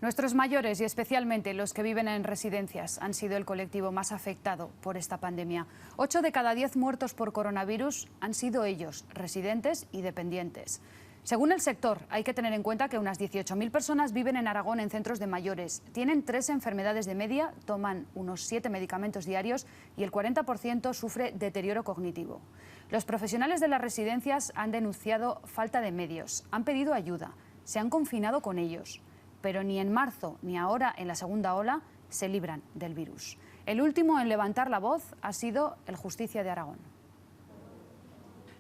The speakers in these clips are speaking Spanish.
Nuestros mayores y especialmente los que viven en residencias han sido el colectivo más afectado por esta pandemia. 8 de cada 10 muertos por coronavirus han sido ellos, residentes y dependientes. Según el sector, hay que tener en cuenta que unas 18.000 personas viven en Aragón en centros de mayores. Tienen 3 enfermedades de media, toman unos 7 medicamentos diarios y el 40% sufre deterioro cognitivo. Los profesionales de las residencias han denunciado falta de medios, han pedido ayuda, se han confinado con ellos. Pero ni en marzo ni ahora en la segunda ola se libran del virus. El último en levantar la voz ha sido el Justicia de Aragón.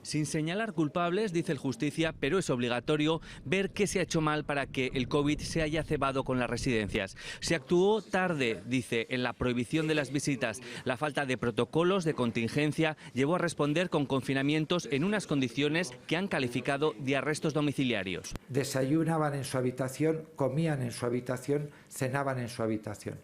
Sin señalar culpables, dice el Justicia, pero es obligatorio ver qué se ha hecho mal para que el COVID se haya cebado con las residencias. Se actuó tarde, dice, en la prohibición de las visitas. La falta de protocolos de contingencia llevó a responder con confinamientos en unas condiciones que han calificado de arrestos domiciliarios. Desayunaban en su habitación, comían en su habitación, cenaban en su habitación.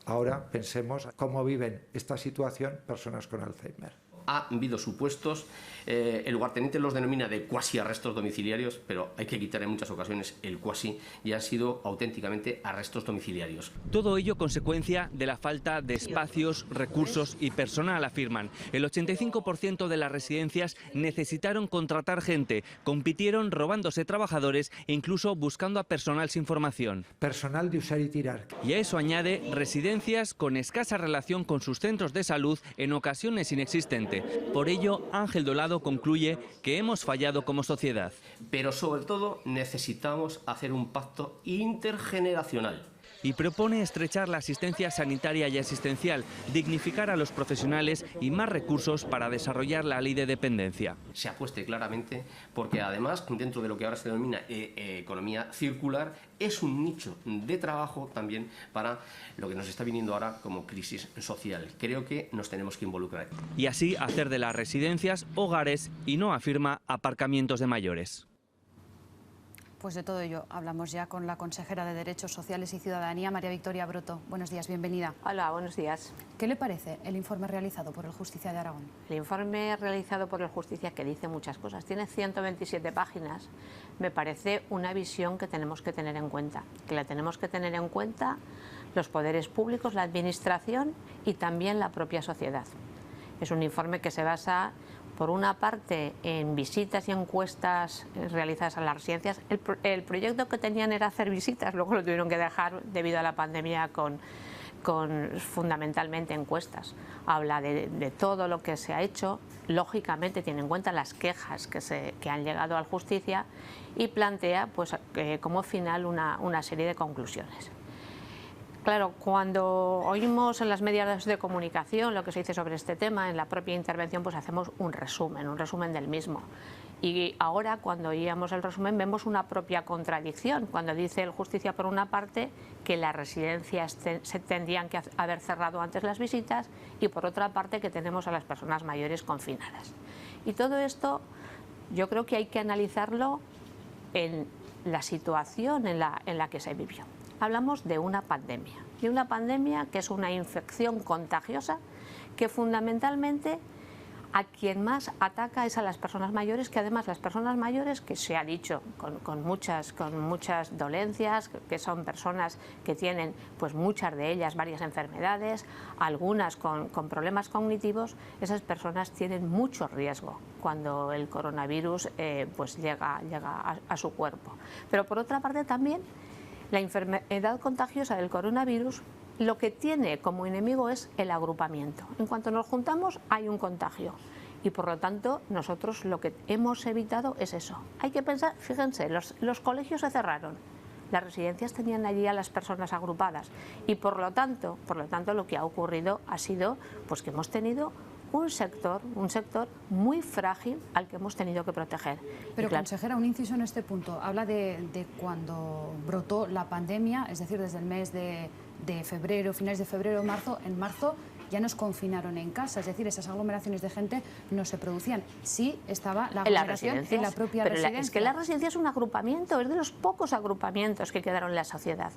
Ahora pensemos cómo viven esta situación personas con Alzheimer. Ha habido supuestos, el lugarteniente los denomina de cuasi arrestos domiciliarios, pero hay que quitar en muchas ocasiones el cuasi y han sido auténticamente arrestos domiciliarios. Todo ello consecuencia de la falta de espacios, recursos y personal, afirman. El 85% de las residencias necesitaron contratar gente, compitieron robándose trabajadores e incluso buscando a personal sin formación. Personal de usar y tirar. Y a eso añade residencias con escasa relación con sus centros de salud, en ocasiones inexistente. Por ello, Ángel Dolado concluye que hemos fallado como sociedad. Pero sobre todo necesitamos hacer un pacto intergeneracional. Y propone estrechar la asistencia sanitaria y asistencial, dignificar a los profesionales y más recursos para desarrollar la ley de dependencia. Se apueste claramente porque además, dentro de lo que ahora se denomina economía circular, es un nicho de trabajo también para lo que nos está viniendo ahora como crisis social. Creo que nos tenemos que involucrar. Y así hacer de las residencias hogares y no, afirma, aparcamientos de mayores. Pues de todo ello hablamos ya con la consejera de Derechos Sociales y Ciudadanía, María Victoria Broto. Buenos días, bienvenida. Hola, buenos días. ¿Qué le parece el informe realizado por el Justicia de Aragón? El informe realizado por el Justicia, que dice muchas cosas, tiene 127 páginas, me parece una visión que tenemos que tener en cuenta. Que la tenemos que tener en cuenta los poderes públicos, la administración y también la propia sociedad. Es un informe que se basa, por una parte, en visitas y encuestas realizadas a las residencias. El proyecto que tenían era hacer visitas, luego lo tuvieron que dejar debido a la pandemia con fundamentalmente encuestas. Habla de todo lo que se ha hecho, lógicamente tiene en cuenta las quejas que han llegado al Justicia y plantea pues, como final una serie de conclusiones. Claro, cuando oímos en las medios de comunicación lo que se dice sobre este tema, en la propia intervención pues hacemos un resumen del mismo. Y ahora, cuando oíamos el resumen, vemos una propia contradicción. Cuando dice el Justicia, por una parte, que las residencias se tendrían que haber cerrado antes las visitas y, por otra parte, que tenemos a las personas mayores confinadas. Y todo esto yo creo que hay que analizarlo en la situación en la que se vivió. Hablamos de una pandemia que es una infección contagiosa que fundamentalmente a quien más ataca es a las personas mayores, que además las personas mayores, que se ha dicho con muchas dolencias, que son personas que tienen, pues muchas de ellas, varias enfermedades, algunas con problemas cognitivos, esas personas tienen mucho riesgo cuando el coronavirus pues llega a su cuerpo. Pero por otra parte también, la enfermedad contagiosa del coronavirus lo que tiene como enemigo es el agrupamiento. En cuanto nos juntamos hay un contagio y por lo tanto nosotros lo que hemos evitado es eso. Hay que pensar, fíjense, los colegios se cerraron, las residencias tenían allí a las personas agrupadas y por lo tanto lo que ha ocurrido ha sido pues que hemos tenido un sector muy frágil al que hemos tenido que proteger. Pero claro, consejera, un inciso en este punto. Habla de cuando brotó la pandemia, es decir, desde el mes de febrero, finales de febrero, marzo. En marzo ya nos confinaron en casa, es decir, esas aglomeraciones de gente no se producían. Sí estaba la aglomeración en la propia residencia. Es que la residencia es un agrupamiento, es de los pocos agrupamientos que quedaron en la sociedad.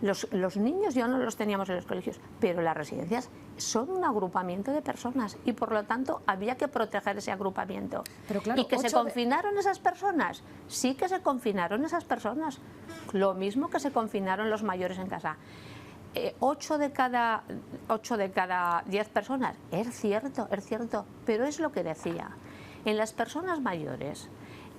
Los niños ya no los teníamos en los colegios, pero las residencias son un agrupamiento de personas y por lo tanto había que proteger ese agrupamiento. Pero claro, ¿y que se confinaron esas personas? Sí que se confinaron esas personas, lo mismo que se confinaron los mayores en casa. 8 de cada 10 personas, es cierto, pero es lo que decía. En las personas mayores,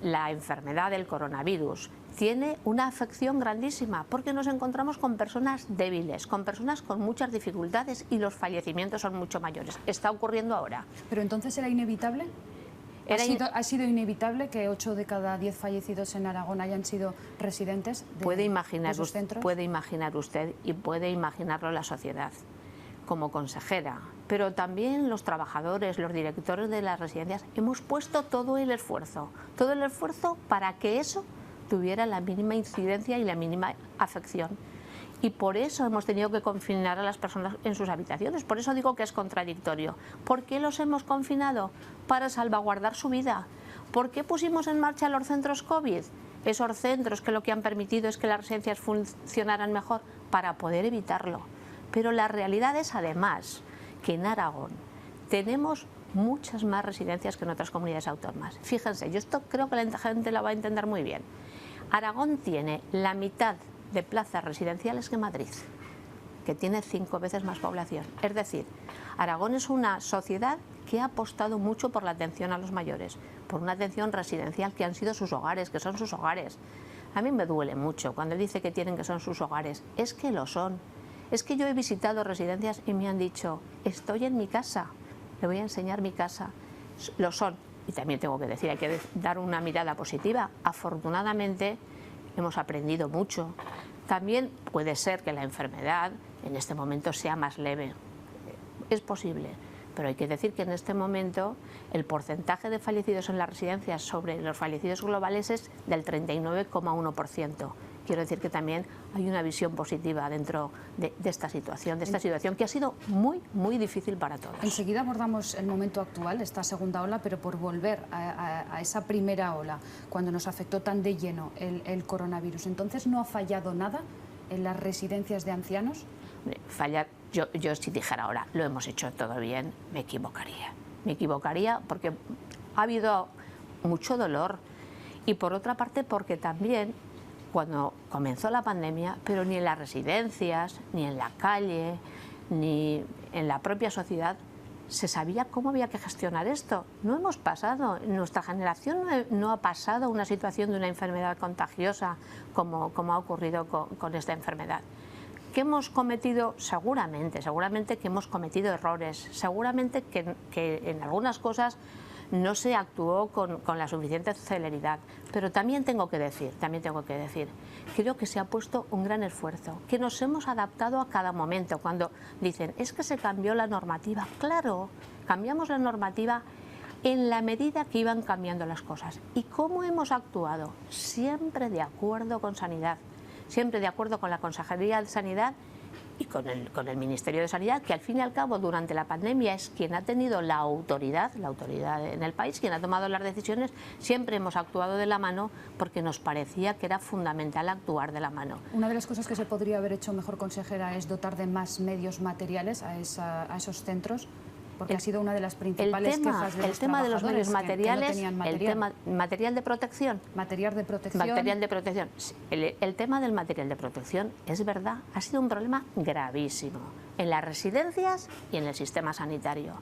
la enfermedad del coronavirus tiene una afección grandísima porque nos encontramos con personas débiles, con personas con muchas dificultades y los fallecimientos son mucho mayores. Está ocurriendo ahora. ¿Pero entonces era inevitable? ¿Ha sido inevitable que 8 de cada 10 fallecidos en Aragón hayan sido residentes de esos centros? Puede imaginar usted y puede imaginarlo la sociedad como consejera, pero también los trabajadores, los directores de las residencias, hemos puesto todo el esfuerzo para que eso tuviera la mínima incidencia y la mínima afección. Y por eso hemos tenido que confinar a las personas en sus habitaciones. Por eso digo que es contradictorio. ¿Por qué los hemos confinado? Para salvaguardar su vida. ¿Por qué pusimos en marcha los centros COVID? Esos centros que lo que han permitido es que las residencias funcionaran mejor, para poder evitarlo. Pero la realidad es además que en Aragón tenemos muchas más residencias que en otras comunidades autónomas. Fíjense, yo esto creo que la gente lo va a entender muy bien. Aragón tiene la mitad de plazas residenciales que Madrid, que tiene 5 veces más población. Es decir, Aragón es una sociedad que ha apostado mucho por la atención a los mayores, por una atención residencial que han sido sus hogares, que son sus hogares. A mí me duele mucho cuando dice que tienen que son sus hogares. Es que lo son. Es que yo he visitado residencias y me han dicho, estoy en mi casa, le voy a enseñar mi casa. Lo son. Y también tengo que decir, hay que dar una mirada positiva. Afortunadamente hemos aprendido mucho. También puede ser que la enfermedad en este momento sea más leve. Es posible. Pero hay que decir que en este momento el porcentaje de fallecidos en las residencias sobre los fallecidos globales es del 39,1%. Quiero decir que también hay una visión positiva dentro de esta situación que ha sido muy, muy difícil para todos. Enseguida abordamos el momento actual, esta segunda ola, pero por volver a esa primera ola, cuando nos afectó tan de lleno el coronavirus. Entonces, ¿no ha fallado nada en las residencias de ancianos? Fallar, yo si dijera ahora, lo hemos hecho todo bien, me equivocaría. Me equivocaría porque ha habido mucho dolor y por otra parte porque también cuando comenzó la pandemia, pero ni en las residencias, ni en la calle, ni en la propia sociedad, se sabía cómo había que gestionar esto. No hemos pasado, nuestra generación no ha pasado una situación de una enfermedad contagiosa como ha ocurrido con esta enfermedad. ¿Qué hemos cometido? Seguramente que hemos cometido errores, seguramente que en algunas cosas no se actuó con la suficiente celeridad, pero también tengo que decir, creo que se ha puesto un gran esfuerzo, que nos hemos adaptado a cada momento. Cuando dicen, es que se cambió la normativa, claro, cambiamos la normativa en la medida que iban cambiando las cosas. ¿Y cómo hemos actuado? Siempre de acuerdo con Sanidad, siempre de acuerdo con la Consejería de Sanidad y con el Ministerio de Sanidad, que al fin y al cabo durante la pandemia es quien ha tenido la autoridad en el país, quien ha tomado las decisiones. Siempre hemos actuado de la mano porque nos parecía que era fundamental actuar de la mano. Una de las cosas que se podría haber hecho mejor, consejera, es dotar de más medios materiales a esos centros, porque ha sido una de las principales quejas de los trabajadores. El tema de los medios materiales, que no tenían material. El tema material de protección. Material de protección. Material de protección. El tema del material de protección, es verdad, ha sido un problema gravísimo en las residencias y en el sistema sanitario.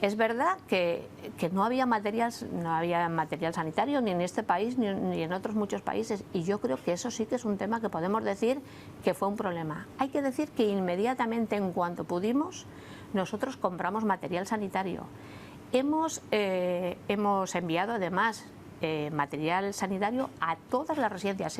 Es verdad que no había material sanitario ni en este país ni en otros muchos países, y yo creo que eso sí que es un tema que podemos decir que fue un problema. Hay que decir que inmediatamente, en cuanto pudimos, nosotros compramos material sanitario. Hemos enviado además material sanitario a todas las residencias,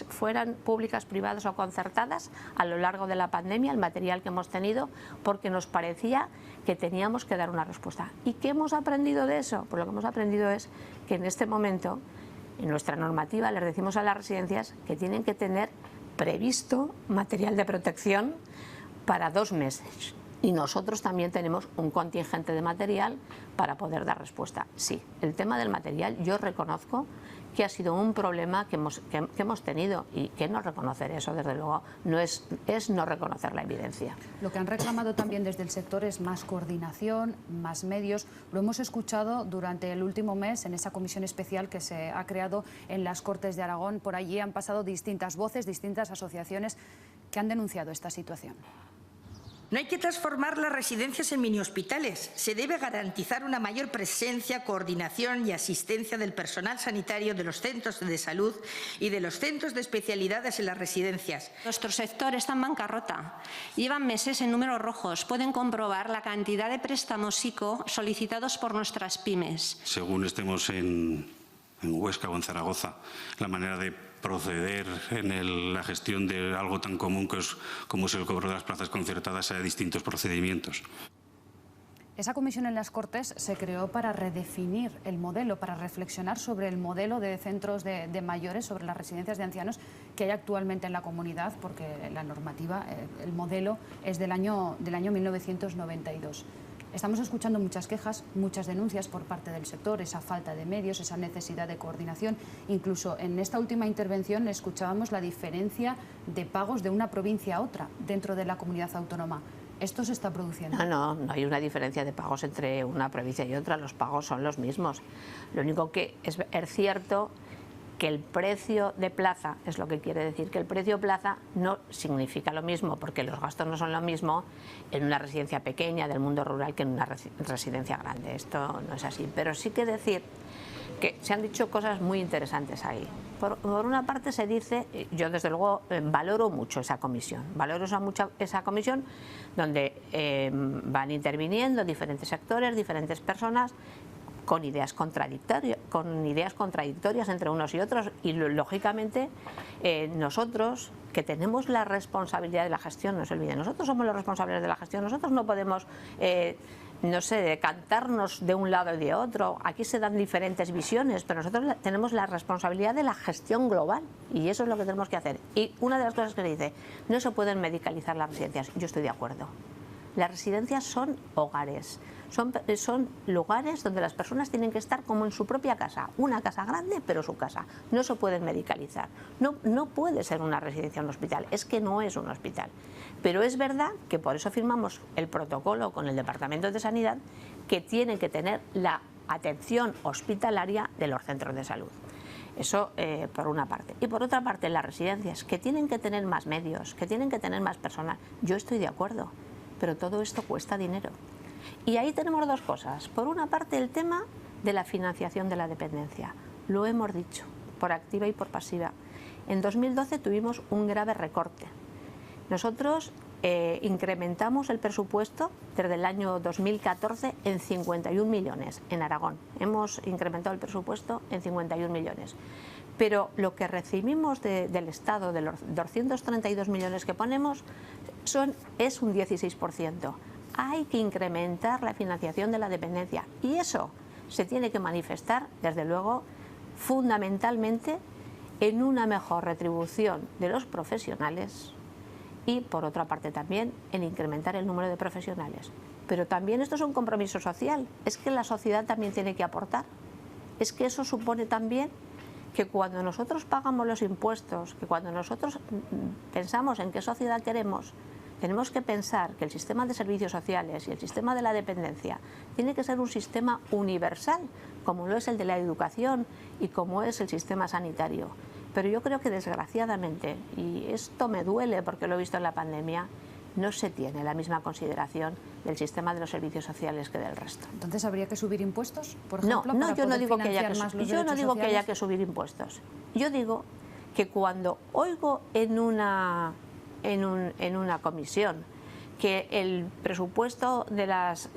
fueran públicas, privadas o concertadas, a lo largo de la pandemia, el material que hemos tenido, porque nos parecía que teníamos que dar una respuesta. ¿Y qué hemos aprendido de eso? Pues lo que hemos aprendido es que en este momento, en nuestra normativa, les decimos a las residencias que tienen que tener previsto material de protección para 2 meses. Y nosotros también tenemos un contingente de material para poder dar respuesta. Sí, el tema del material yo reconozco que ha sido un problema que hemos tenido, y que no reconocer eso, desde luego, no es no reconocer la evidencia. Lo que han reclamado también desde el sector es más coordinación, más medios. Lo hemos escuchado durante el último mes en esa comisión especial que se ha creado en las Cortes de Aragón. Por allí han pasado distintas voces, distintas asociaciones que han denunciado esta situación. No hay que transformar las residencias en minihospitales. Se debe garantizar una mayor presencia, coordinación y asistencia del personal sanitario de los centros de salud y de los centros de especialidades en las residencias. Nuestro sector está en bancarrota. Llevan meses en números rojos. Pueden comprobar la cantidad de préstamos ICO solicitados por nuestras pymes. Según estemos en Huesca o en Zaragoza, la manera de proceder en la gestión de algo tan común como es el cobro de las plazas concertadas a distintos procedimientos. Esa comisión en las Cortes se creó para redefinir el modelo, para reflexionar sobre el modelo de centros de mayores, sobre las residencias de ancianos que hay actualmente en la comunidad, porque la normativa, el modelo es del año 1992. Estamos escuchando muchas quejas, muchas denuncias por parte del sector, esa falta de medios, esa necesidad de coordinación. Incluso en esta última intervención escuchábamos la diferencia de pagos de una provincia a otra dentro de la comunidad autónoma. ¿Esto se está produciendo? No hay una diferencia de pagos entre una provincia y otra, los pagos son los mismos. Lo único que es cierto que el precio de plaza, es lo que quiere decir que el precio plaza no significa lo mismo, porque los gastos no son lo mismo en una residencia pequeña del mundo rural que en una residencia grande. Esto no es así, pero sí que decir que se han dicho cosas muy interesantes ahí. Por una parte se dice, yo desde luego valoro mucho esa comisión, esa comisión donde van interviniendo diferentes sectores, diferentes personas, con ideas contradictorias entre unos y otros, y lógicamente nosotros, que tenemos la responsabilidad de la gestión, no se olviden, nosotros somos los responsables de la gestión, nosotros no podemos no sé, decantarnos de un lado y de otro. Aquí se dan diferentes visiones, pero nosotros tenemos la responsabilidad de la gestión global, y eso es lo que tenemos que hacer. Y una de las cosas que se dice, no se pueden medicalizar las residencias. Yo estoy de acuerdo. Las residencias son hogares, son lugares donde las personas tienen que estar como en su propia casa, una casa grande, pero su casa. No se pueden medicalizar. No puede ser una residencia un hospital, es que no es un hospital. Pero es verdad que por eso firmamos el protocolo con el Departamento de Sanidad, que tienen que tener la atención hospitalaria de los centros de salud. Eso por una parte. Y por otra parte, las residencias, que tienen que tener más medios, que tienen que tener más personal. Yo estoy de acuerdo, pero todo esto cuesta dinero. Y ahí tenemos dos cosas. Por una parte, el tema de la financiación de la dependencia. Lo hemos dicho, por activa y por pasiva. En 2012 tuvimos un grave recorte. Nosotros incrementamos el presupuesto desde el año 2014 en 51 millones en Aragón. Hemos incrementado el presupuesto en 51 millones. Pero lo que recibimos del Estado, de los 232 millones que ponemos, es un 16%. Hay que incrementar la financiación de la dependencia, y eso se tiene que manifestar, desde luego, fundamentalmente en una mejor retribución de los profesionales y, por otra parte, también en incrementar el número de profesionales. Pero también esto es un compromiso social, es que la sociedad también tiene que aportar. Es que eso supone también que cuando nosotros pagamos los impuestos, que cuando nosotros pensamos en qué sociedad queremos, tenemos que pensar que el sistema de servicios sociales y el sistema de la dependencia tiene que ser un sistema universal, como lo es el de la educación y como es el sistema sanitario. Pero yo creo que, desgraciadamente, y esto me duele porque lo he visto en la pandemia, no se tiene la misma consideración del sistema de los servicios sociales que del resto. ¿Entonces habría que subir impuestos, por ejemplo? No, yo no digo que haya que subir impuestos. Yo digo que cuando oigo en una comisión que el presupuesto de las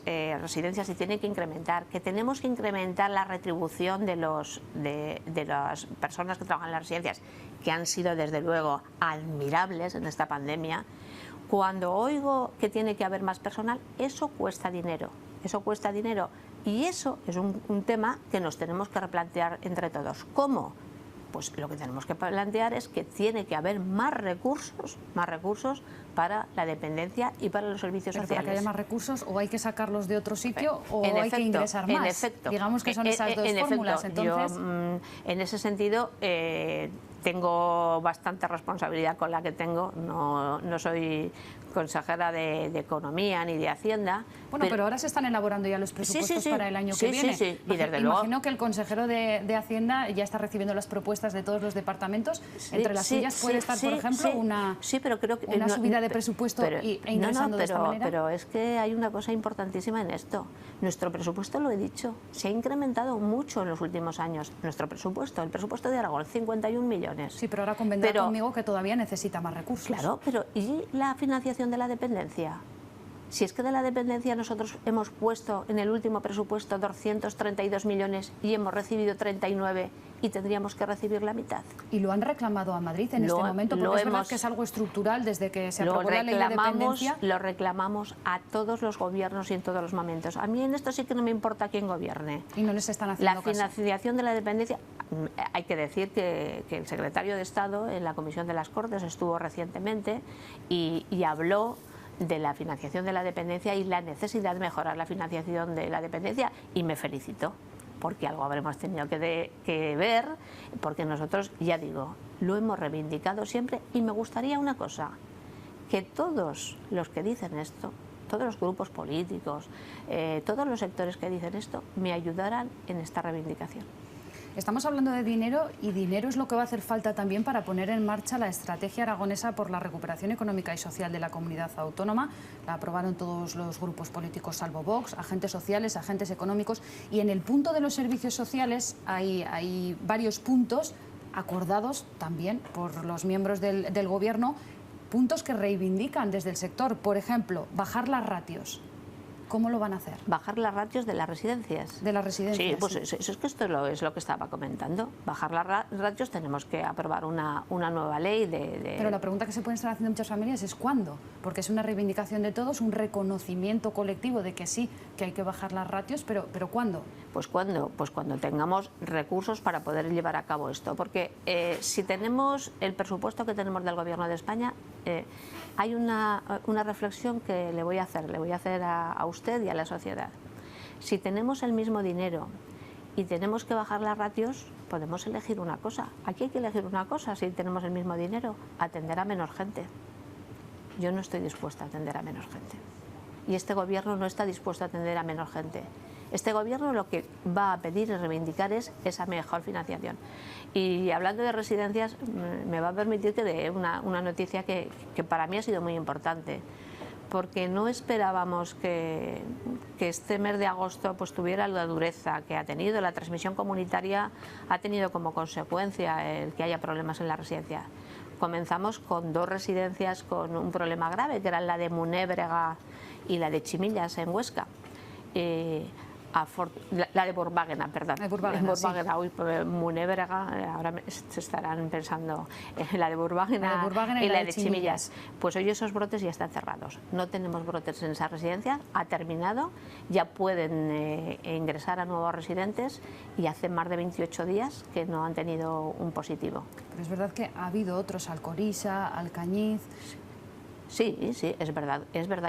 residencias se tiene que incrementar, que tenemos que incrementar la retribución de las personas que trabajan en las residencias, que han sido desde luego admirables en esta pandemia, cuando oigo que tiene que haber más personal, eso cuesta dinero, y eso es un tema que nos tenemos que replantear entre todos. ¿Cómo? pues lo que tenemos que plantear es que tiene que haber más recursos para la dependencia y para los servicios sociales. ¿Para que haya más recursos o hay que sacarlos de otro sitio o hay que ingresar más? En efecto. Digamos que son esas dos fórmulas. Entonces, yo, en ese sentido, tengo bastante responsabilidad con la que tengo. No soy consejera de Economía ni de Hacienda. Bueno, pero ahora se están elaborando ya los presupuestos para el año que viene. Sí. Y desde luego, imagino que el consejero de Hacienda ya está recibiendo las propuestas de todos los departamentos. Entre las suyas puede estar, por ejemplo, una subida de presupuesto e ingresando de esta manera. Pero es que hay una cosa importantísima en esto. Nuestro presupuesto, lo he dicho, se ha incrementado mucho en los últimos años. Nuestro presupuesto, el presupuesto de Aragón, 51 millones. Sí, pero ahora convendrá conmigo que todavía necesita más recursos. Claro, pero ¿y la financiación de la dependencia? Si es que de la dependencia nosotros hemos puesto en el último presupuesto 232 millones y hemos recibido 39 y tendríamos que recibir la mitad. ¿Y lo han reclamado a Madrid en este momento? Porque es verdad que es algo estructural desde que se aprobó la ley de dependencia. Lo reclamamos a todos los gobiernos y en todos los momentos. A mí en esto sí que no me importa quién gobierne. Y no les están haciendo caso. La financiación de la dependencia, hay que decir que el secretario de Estado en la Comisión de las Cortes estuvo recientemente y habló de la financiación de la dependencia y la necesidad de mejorar la financiación de la dependencia, y me felicito, porque algo habremos tenido que ver, porque nosotros, ya digo, lo hemos reivindicado siempre, y me gustaría una cosa, que todos los que dicen esto, todos los grupos políticos, todos los sectores que dicen esto, me ayudaran en esta reivindicación. Estamos hablando de dinero, y dinero es lo que va a hacer falta también para poner en marcha la estrategia aragonesa por la recuperación económica y social de la comunidad autónoma. La aprobaron todos los grupos políticos salvo Vox, agentes sociales, agentes económicos, y en el punto de los servicios sociales hay varios puntos acordados también por los miembros del Gobierno, puntos que reivindican desde el sector. Por ejemplo, bajar las ratios. ¿Cómo lo van a hacer? Bajar las ratios de las residencias. De las residencias. Sí, pues eso es que esto es lo que estaba comentando. Bajar las ratios, tenemos que aprobar una nueva ley de... Pero la pregunta que se pueden estar haciendo muchas familias es ¿cuándo? Porque es una reivindicación de todos, un reconocimiento colectivo de que sí, que hay que bajar las ratios, pero ¿cuándo? Pues ¿cuándo? Pues cuando tengamos recursos para poder llevar a cabo esto. Porque si tenemos el presupuesto que tenemos del Gobierno de España, hay una reflexión que le voy a hacer a usted y a la sociedad. Si tenemos el mismo dinero y tenemos que bajar las ratios, podemos elegir una cosa. Aquí hay que elegir una cosa si tenemos el mismo dinero: atender a menos gente. Yo no estoy dispuesta a atender a menos gente. Y este Gobierno no está dispuesto a atender a menos gente. Este Gobierno lo que va a pedir y reivindicar es esa mejor financiación. Y hablando de residencias, me va a permitir que dé una noticia que para mí ha sido muy importante, porque no esperábamos que este mes de agosto pues tuviera la dureza que ha tenido. La transmisión comunitaria ha tenido como consecuencia el que haya problemas en la residencia. Comenzamos con 2 residencias con un problema grave, que eran la de Munébrega y la de Chimillas en Huesca. La de Burbaguena, perdón. Burbaguena, uy, Munébrega, ahora se estarán pensando en la de Burbaguena y la de Chimillas. Pues hoy esos brotes ya están cerrados. No tenemos brotes en esa residencia, ha terminado, ya pueden ingresar a nuevos residentes, y hace más de 28 días que no han tenido un positivo. Pero es verdad que ha habido otros, Alcoriza, Alcañiz. Sí, es verdad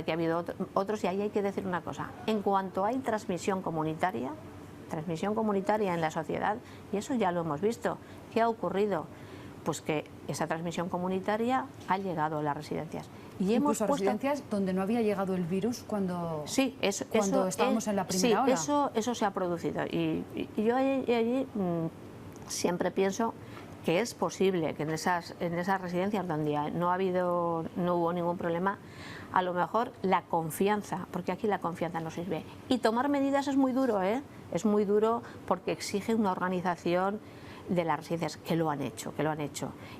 que ha habido otros, y ahí hay que decir una cosa. En cuanto hay transmisión comunitaria en la sociedad, y eso ya lo hemos visto, ¿qué ha ocurrido? Pues que esa transmisión comunitaria ha llegado a las residencias. Y incluso a residencias donde no había llegado el virus cuando estábamos en la primera ola. Eso se ha producido. Y yo allí siempre pienso que es posible que en esas residencias donde no hubo ningún problema, a lo mejor la confianza, porque aquí la confianza no sirve. Y tomar medidas es muy duro, es muy duro, porque exige una organización de las residencias, que lo han hecho,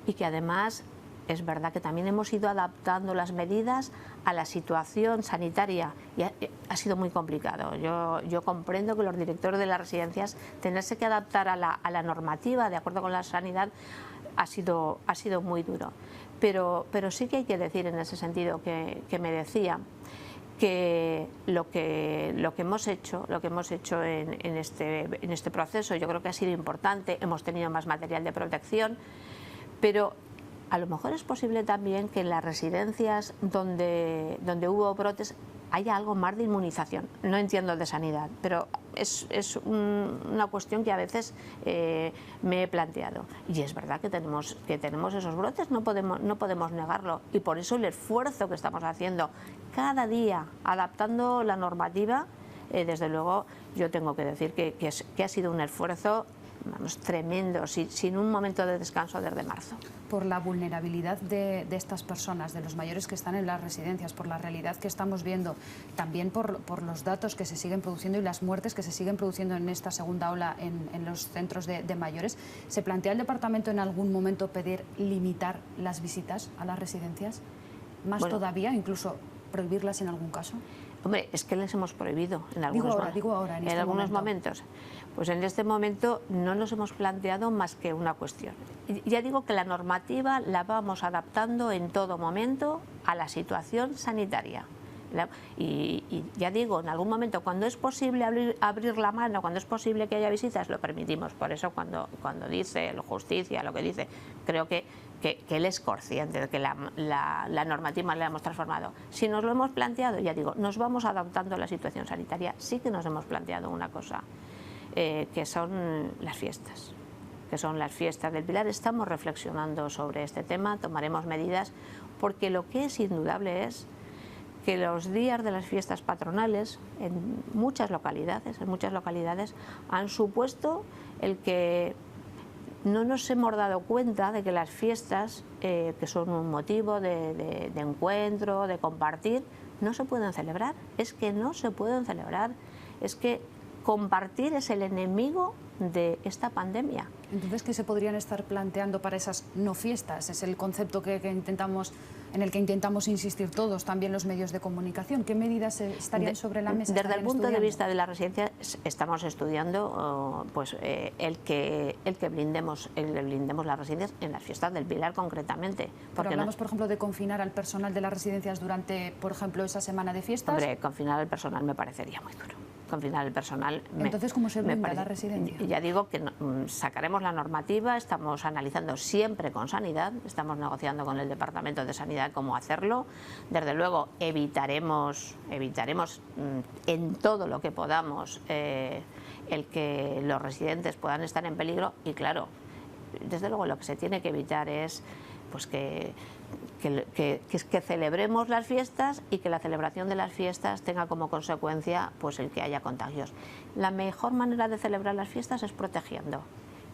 y que además es verdad que también hemos ido adaptando las medidas a la situación sanitaria, y ha sido muy complicado. Yo comprendo que los directores de las residencias tenerse que adaptar a la normativa de acuerdo con la sanidad ha sido muy duro. Pero sí que hay que decir en ese sentido que me decía, que lo que hemos hecho en este proceso, yo creo que ha sido importante. Hemos tenido más material de protección, pero a lo mejor es posible también que en las residencias donde hubo brotes haya algo más de inmunización. No entiendo de sanidad, pero es una cuestión que a veces me he planteado. Y es verdad que tenemos esos brotes, no podemos negarlo. Y por eso el esfuerzo que estamos haciendo cada día, adaptando la normativa, desde luego yo tengo que decir que ha sido un esfuerzo, vamos, tremendo, sin un momento de descanso desde marzo. Por la vulnerabilidad de estas personas, de los mayores que están en las residencias, por la realidad que estamos viendo, también por los datos que se siguen produciendo y las muertes que se siguen produciendo en esta segunda ola en los centros de mayores, ¿se plantea el departamento en algún momento pedir limitar las visitas a las residencias? ¿Más todavía, incluso prohibirlas en algún caso? Hombre, es que les hemos prohibido en algunos momentos. Pues en este momento no nos hemos planteado más que una cuestión. Ya digo que la normativa la vamos adaptando en todo momento a la situación sanitaria. Y ya digo, en algún momento, cuando es posible abrir la mano, cuando es posible que haya visitas, lo permitimos. Por eso cuando dice la justicia, lo que dice, creo que él es consciente de que la normativa la hemos transformado. Si nos lo hemos planteado, ya digo, nos vamos adaptando a la situación sanitaria. Sí que nos hemos planteado una cosa, que son las fiestas. Que son las fiestas del Pilar. Estamos reflexionando sobre este tema, tomaremos medidas, porque lo que es indudable es que los días de las fiestas patronales en muchas localidades han supuesto el que no nos hemos dado cuenta de que las fiestas, que son un motivo de encuentro, de compartir, no se pueden celebrar. Es que no se pueden celebrar. Es que compartir es el enemigo de esta pandemia. Entonces, ¿qué se podrían estar planteando para esas no fiestas? Es el concepto en el que intentamos insistir todos, también los medios de comunicación. ¿Qué medidas estarían sobre la mesa? Desde el punto de vista de la residencia, estamos estudiando el que blindemos las residencias en las fiestas del Pilar concretamente. Pero hablamos, por ejemplo, de confinar al personal de las residencias durante, por ejemplo, esa semana de fiestas. Hombre, confinar al personal me parecería muy duro. Confinar el personal. Entonces, ¿cómo se blinda la residencia? Ya digo que sacaremos la normativa, estamos analizando siempre con Sanidad, estamos negociando con el Departamento de Sanidad cómo hacerlo. Desde luego evitaremos en todo lo que podamos el que los residentes puedan estar en peligro y, claro, desde luego lo que se tiene que evitar es pues que celebremos las fiestas y que la celebración de las fiestas tenga como consecuencia pues el que haya contagios. La mejor manera de celebrar las fiestas es protegiendo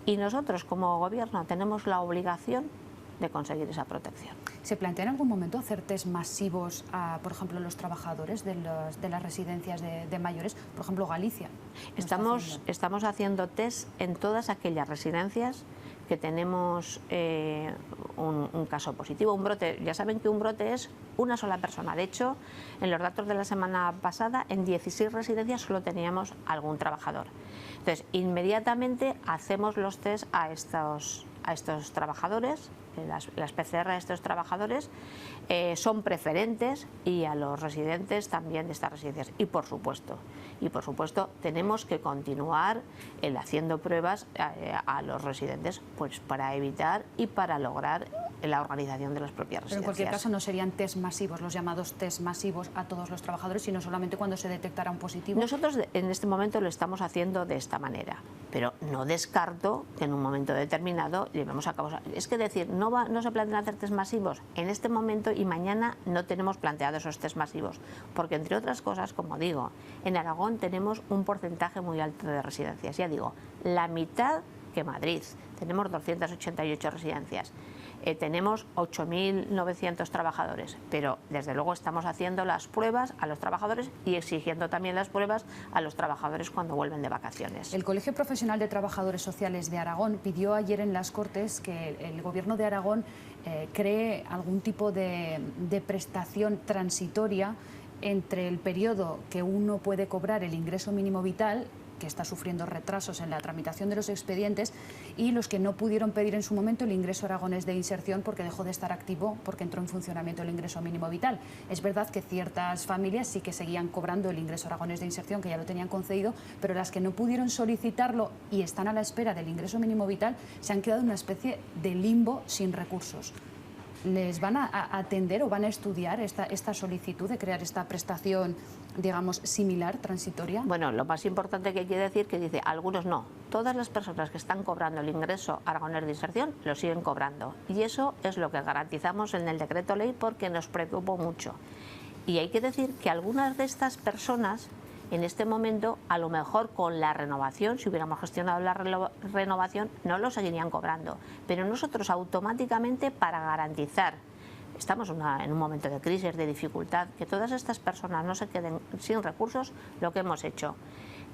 y nosotros como gobierno tenemos la obligación de conseguir esa protección. ¿Se plantea en algún momento hacer test masivos a, por ejemplo, los trabajadores de las residencias de mayores? Por ejemplo, Galicia. Estamos haciendo test en todas aquellas residencias que tenemos un caso positivo, un brote. Ya saben que un brote es una sola persona. De hecho, en los datos de la semana pasada, en 16 residencias solo teníamos algún trabajador. Entonces, inmediatamente hacemos los test a estos trabajadores, las PCR a estos trabajadores son preferentes y a los residentes también de estas residencias. Y por supuesto tenemos que continuar haciendo pruebas a los residentes pues para evitar y para lograr la organización de las propias residencias. Pero en cualquier caso no serían test masivos, los llamados test masivos a todos los trabajadores, sino solamente cuando se detectara un positivo. Nosotros en este momento lo estamos haciendo de esta manera, pero no descarto que en un momento determinado llevemos a cabo. Es que decir, no se plantean hacer test masivos en este momento y mañana no tenemos planteado esos test masivos, porque entre otras cosas, como digo, en Aragón tenemos un porcentaje muy alto de residencias, ya digo, la mitad que Madrid, tenemos 288 residencias. Tenemos 8.900 trabajadores, pero desde luego estamos haciendo las pruebas a los trabajadores y exigiendo también las pruebas a los trabajadores cuando vuelven de vacaciones. El Colegio Profesional de Trabajadores Sociales de Aragón pidió ayer en las Cortes que el Gobierno de Aragón cree algún tipo de prestación transitoria entre el periodo que uno puede cobrar el ingreso mínimo vital que está sufriendo retrasos en la tramitación de los expedientes, y los que no pudieron pedir en su momento el ingreso aragonés de inserción porque dejó de estar activo, porque entró en funcionamiento el ingreso mínimo vital. Es verdad que ciertas familias sí que seguían cobrando el ingreso aragonés de inserción, que ya lo tenían concedido, pero las que no pudieron solicitarlo y están a la espera del ingreso mínimo vital se han quedado en una especie de limbo sin recursos. ¿Les van a atender o van a estudiar esta solicitud de crear esta prestación, digamos, similar, transitoria? Bueno, lo más importante que hay que decir que dice, algunos no. Todas las personas que están cobrando el ingreso aragonés de inserción lo siguen cobrando. Y eso es lo que garantizamos en el decreto ley porque nos preocupó mucho. Y hay que decir que algunas de estas personas, en este momento, a lo mejor con la renovación, si hubiéramos gestionado la renovación, no lo seguirían cobrando. Pero nosotros automáticamente, para garantizar, estamos en un momento de crisis, de dificultad, que todas estas personas no se queden sin recursos, lo que hemos hecho,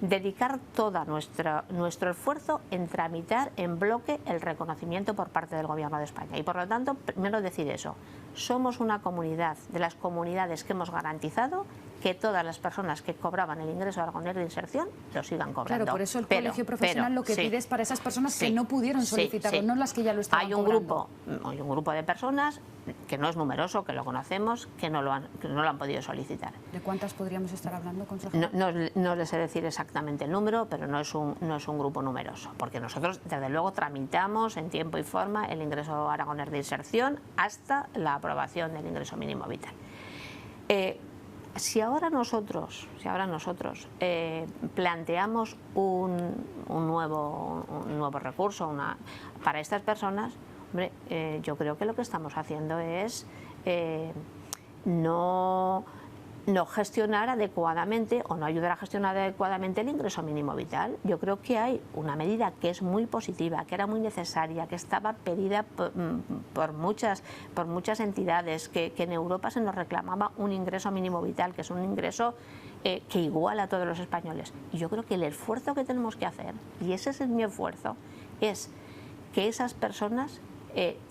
dedicar todo nuestro esfuerzo en tramitar en bloque el reconocimiento por parte del Gobierno de España. Y por lo tanto, primero decir eso, somos una comunidad de las comunidades que hemos garantizado que todas las personas que cobraban el ingreso aragonés de inserción lo sigan cobrando. Claro, por eso el colegio profesional lo que pide es para esas personas que no pudieron solicitarlo, no las que ya lo estaban cobrando. Hay un grupo de personas que no es numeroso, que lo conocemos, que no lo han podido solicitar. ¿De cuántas podríamos estar hablando, consejera? No les sé decir exactamente el número, pero no es un grupo numeroso, porque nosotros desde luego tramitamos en tiempo y forma el ingreso aragonés de inserción hasta la aprobación del ingreso mínimo vital. Si ahora nosotros planteamos un nuevo recurso para estas personas, hombre, yo creo que lo que estamos haciendo es no gestionar adecuadamente o no ayudar a gestionar adecuadamente el ingreso mínimo vital. Yo creo que hay una medida que es muy positiva, que era muy necesaria, que estaba pedida por muchas entidades, que en Europa se nos reclamaba un ingreso mínimo vital, que es un ingreso que iguala a todos los españoles. Y yo creo que el esfuerzo que tenemos que hacer, y ese es mi esfuerzo, es que esas personas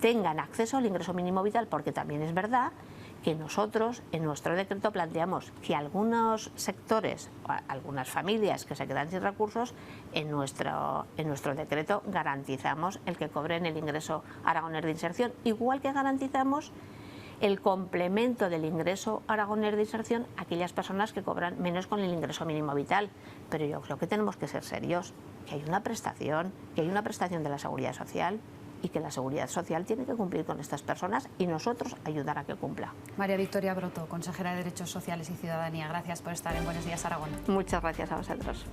tengan acceso al ingreso mínimo vital, porque también es verdad que nosotros en nuestro decreto planteamos que algunos sectores, algunas familias que se quedan sin recursos, en nuestro decreto garantizamos el que cobren el ingreso aragonés de inserción, igual que garantizamos el complemento del ingreso aragonés de inserción a aquellas personas que cobran menos con el ingreso mínimo vital. Pero yo creo que tenemos que ser serios, que hay una prestación de la Seguridad Social, y que la Seguridad Social tiene que cumplir con estas personas y nosotros ayudar a que cumpla. María Victoria Broto, consejera de Derechos Sociales y Ciudadanía, gracias por estar en Buenos Días Aragón. Muchas gracias a vosotros.